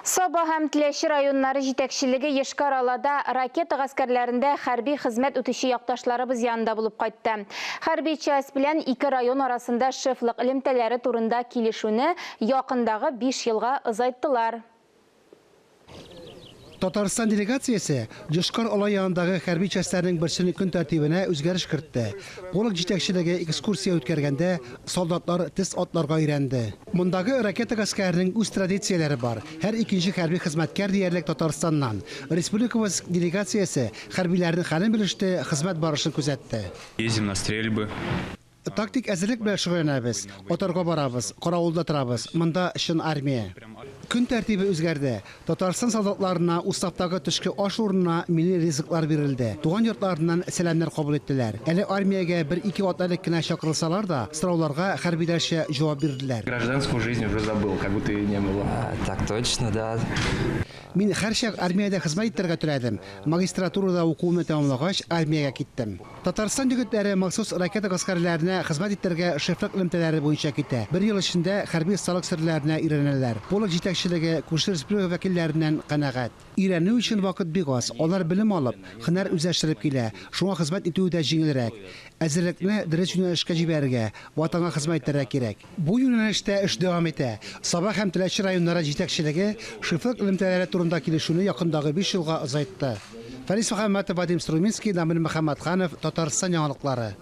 Саба һәм Теләши районнары җитәкчелеге Ешкар-Алада ракета гаскәрләрендә хәрби хезмәт үтүче якташларыбыз янында булып кайтты. Хәрби часть белән ике район арасында шефлык элемтәләре турында килешүне якындагы 5 елга озайттылар. Татарстан делегациясе Ешкар-Ала янындагы хәрби частьләрнең берсенең көн тәртибенә үзгәреш кертте. Полк җитәкчелеге экскурсия үткәргәндә солдатлар тез атларга өйрәнде. Мондагы ракета гаскәренең үз традицияләре бар. Һәр икенче хәрби хезмәткәр диярлек Татарстаннан. Республикабыз делегациясе хәрбиләрнең хәлен белеште, хезмәт барышын күзәтте. Ездим на стрельбы. Тактик әзерлек белән шөгыльләнәбез. Атарга барабыз, каравылда торабыз. Монда чын армия. Көн тәртибе үзгәрде. Татарстан солдатларына уставтагы төшке аш урынына милли ризыклар бирелде. Туган йортларыннан сәламнәр кабул иттеләр. Әле армиягә 1-2 атналык кенә чакырылсалар да, сорауларга хәрбиләрчә җавап бирделәр. Гражданскую жизнь уже забыл, как будто и не было. Так точно, да. Мин һәр чак армиядә хезмәт итәргә теләдем. Магистратурада укуымны тәмамлагач, армиягә киттем. Татарстан егетләре махсус ракета гаскәрләренә хезмәт итәргә шефлек элемтәләре буенча китә. 1 ел эчендә хәрби сталык серләренә өйрәнәләр. Полк җитәкчелеге күрше республика вәкилләреннән канәгать. Өйрәнү өчен вакыт бик аз. Алар белем алып, һөнәр үзләштереп килә. Шуңа хезмәт итү дә җиңелрәк. Әзерлекне дөрес юнәлешкә җибәрергә, ватанга хезмәт итәргә кирәк. Бу юнәлештә эш дәвам итә. Саба һәм Теләши районнары җитәкчелеге шефлек элемтәләре турында килешүне якындагы 5 елга озайтты. Фарис Мөхәммәтов, Вадим Струминский, Намир Мөхәммәтханов, Татарстан яңалыклары.